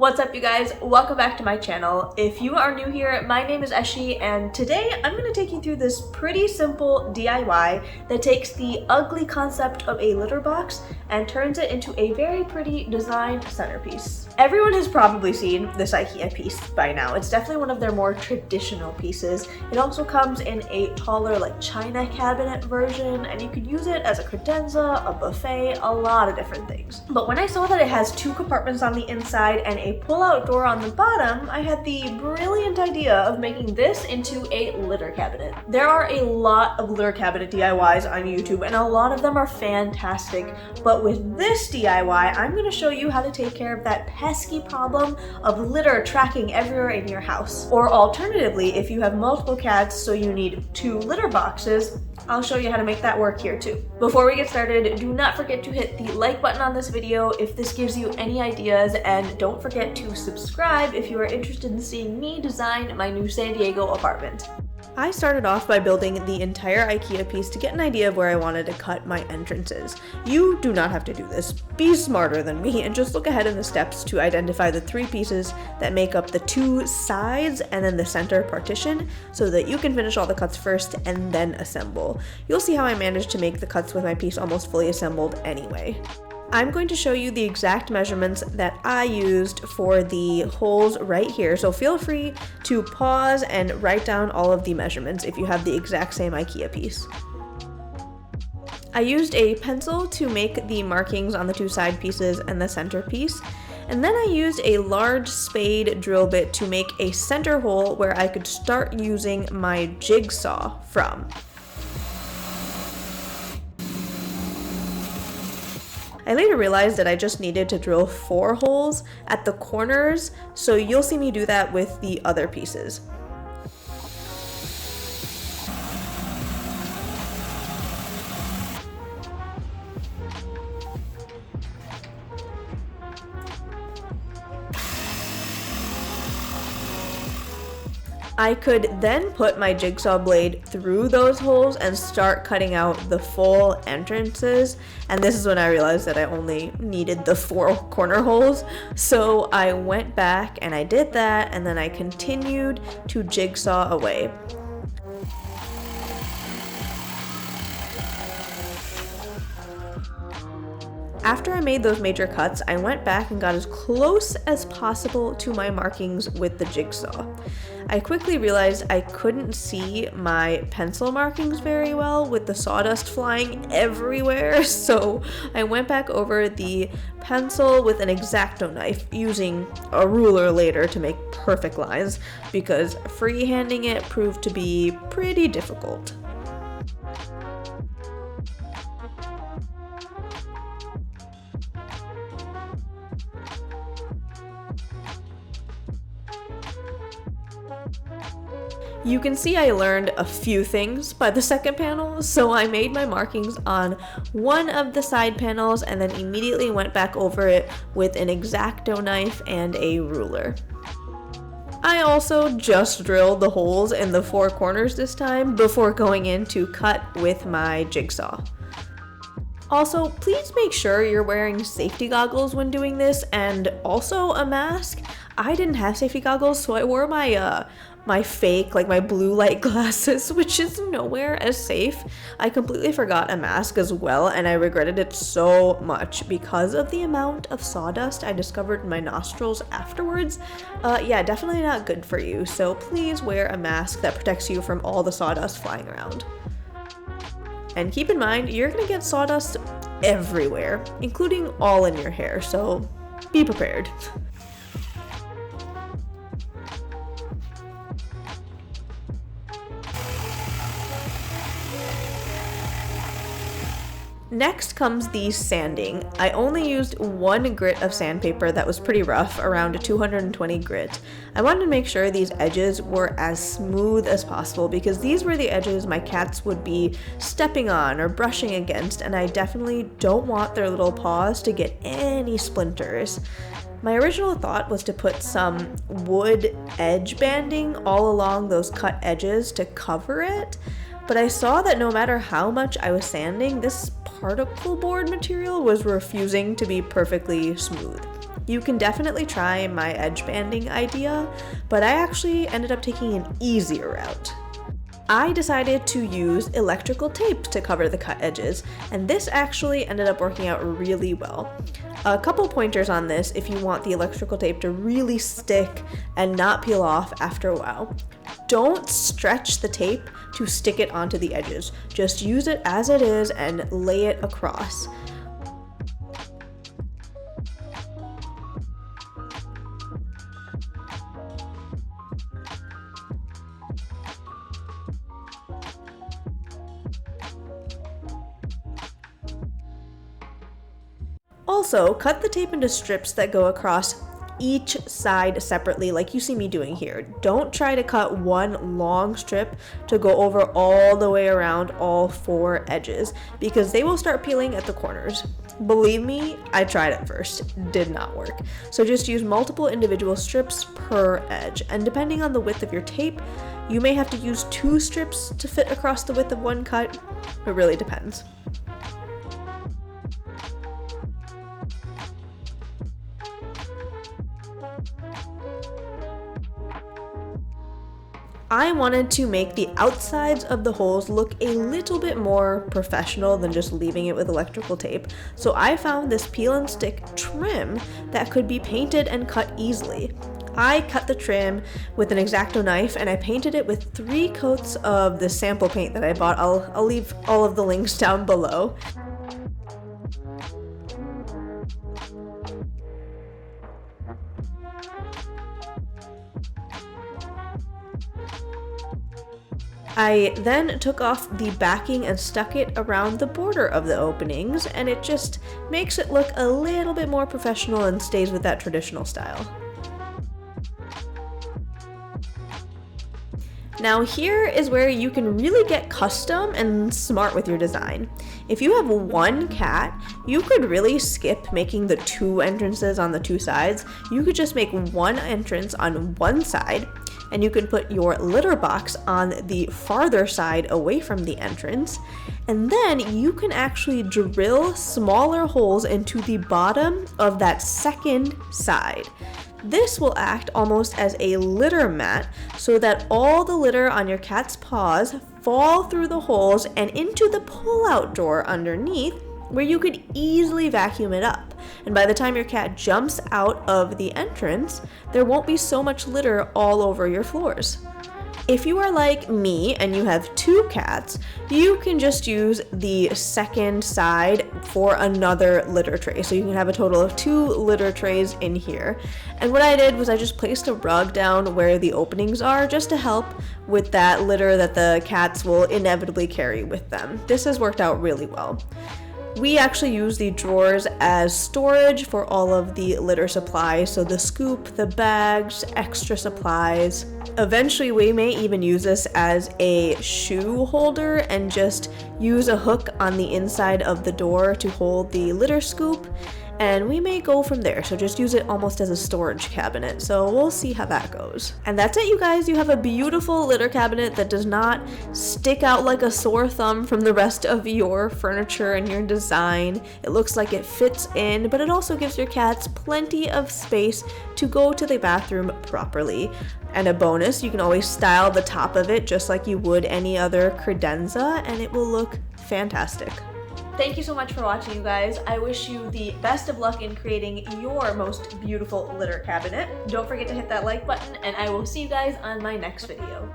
What's up, you guys? Welcome back to my channel. If you are new here, my name is Eshi, and today I'm going to take you through this pretty simple DIY that takes the ugly concept of a litter box and turns it into a very pretty designed centerpiece. Everyone has probably seen this Ikea piece by now. It's definitely one of their more traditional pieces. It also comes in a taller, like china cabinet version, and you could use it as a credenza, a buffet, a lot of different things. But when I saw that it has two compartments on the inside and a pull-out door on the bottom, I had the brilliant idea of making this into a litter cabinet. There are a lot of litter cabinet DIYs on YouTube, and a lot of them are fantastic, but with this DIY, I'm going to show you how to take care of that pesky problem of litter tracking everywhere in your house. Or alternatively, if you have multiple cats, so you need two litter boxes, I'll show you how to make that work here too. Before we get started, do not forget to hit the like button on this video if this gives you any ideas, and don't forget to subscribe if you are interested in seeing me design my new San Diego apartment. I started off by building the entire Ikea piece to get an idea of where I wanted to cut my entrances. You do not have to do this. Be smarter than me and just look ahead in the steps to identify the three pieces that make up the two sides and then the center partition so that you can finish all the cuts first and then assemble. You'll see how I managed to make the cuts with my piece almost fully assembled anyway. I'm going to show you the exact measurements that I used for the holes right here, so feel free to pause and write down all of the measurements if you have the exact same Ikea piece. I used a pencil to make the markings on the two side pieces and the center piece, and then I used a large spade drill bit to make a center hole where I could start using my jigsaw from. I later realized that I just needed to drill 4 holes at the corners, so you'll see me do that with the other pieces. I could then put my jigsaw blade through those holes and start cutting out the full entrances, and this is when I realized that I only needed the 4 corner holes. So I went back and I did that, and then I continued to jigsaw away. After I made those major cuts, I went back and got as close as possible to my markings with the jigsaw. I quickly realized I couldn't see my pencil markings very well with the sawdust flying everywhere, so I went back over the pencil with an X-Acto knife, using a ruler later to make perfect lines, because freehanding it proved to be pretty difficult. You can see I learned a few things by the second panel, so I made my markings on one of the side panels and then immediately went back over it with an X-Acto knife and a ruler. I also just drilled the holes in the 4 corners this time before going in to cut with my jigsaw. Also, please make sure you're wearing safety goggles when doing this, and also a mask. I didn't have safety goggles, so I wore my fake, like my blue light glasses, which is nowhere as safe. I completely forgot a mask as well, and I regretted it so much because of the amount of sawdust I discovered in my nostrils afterwards. Yeah, definitely not good for you, so please wear a mask that protects you from all the sawdust flying around. And keep in mind, you're gonna get sawdust everywhere, including all in your hair, so be prepared. Next comes the sanding. I only used 1 grit of sandpaper that was pretty rough, around a 220 grit. I wanted to make sure these edges were as smooth as possible because these were the edges my cats would be stepping on or brushing against, and I definitely don't want their little paws to get any splinters. My original thought was to put some wood edge banding all along those cut edges to cover it, but I saw that no matter how much I was sanding, this particle board material was refusing to be perfectly smooth. You can definitely try my edge banding idea, but I actually ended up taking an easier route. I decided to use electrical tape to cover the cut edges, and this actually ended up working out really well. A couple pointers on this if you want the electrical tape to really stick and not peel off after a while. Don't stretch the tape to stick it onto the edges. Just use it as it is and lay it across. Also, cut the tape into strips that go across each side separately like you see me doing here. Don't try to cut one long strip to go over all the way around all 4 edges because they will start peeling at the corners. Believe me, I tried at first, did not work. So just use multiple individual strips per edge, and depending on the width of your tape, you may have to use 2 strips to fit across the width of one cut. It really depends. I wanted to make the outsides of the holes look a little bit more professional than just leaving it with electrical tape. So I found this peel and stick trim that could be painted and cut easily. I cut the trim with an X-Acto knife and I painted it with 3 coats of the sample paint that I bought. I'll leave all of the links down below. I then took off the backing and stuck it around the border of the openings, and it just makes it look a little bit more professional and stays with that traditional style. Now here is where you can really get custom and smart with your design. If you have one cat, you could really skip making the 2 entrances on the 2 sides. You could just make 1 entrance on one side, and you can put your litter box on the farther side away from the entrance, and then you can actually drill smaller holes into the bottom of that second side. This will act almost as a litter mat so that all the litter on your cat's paws fall through the holes and into the pull-out drawer underneath, where you could easily vacuum it up. And by the time your cat jumps out of the entrance, there won't be so much litter all over your floors. If you are like me and you have 2 cats, you can just use the second side for another litter tray. So you can have a total of 2 litter trays in here. And what I did was I just placed a rug down where the openings are just to help with that litter that the cats will inevitably carry with them. This has worked out really well. We actually use the drawers as storage for all of the litter supplies, so the scoop, the bags, extra supplies. Eventually we may even use this as a shoe holder and just use a hook on the inside of the door to hold the litter scoop, and we may go from there. So just use it almost as a storage cabinet. So we'll see how that goes. And that's it, you guys. You have a beautiful litter cabinet that does not stick out like a sore thumb from the rest of your furniture and your design. It looks like it fits in, but it also gives your cats plenty of space to go to the bathroom properly. And a bonus, you can always style the top of it just like you would any other credenza, and it will look fantastic. Thank you so much for watching, you guys. I wish you the best of luck in creating your most beautiful litter cabinet. Don't forget to hit that like button, and I will see you guys on my next video.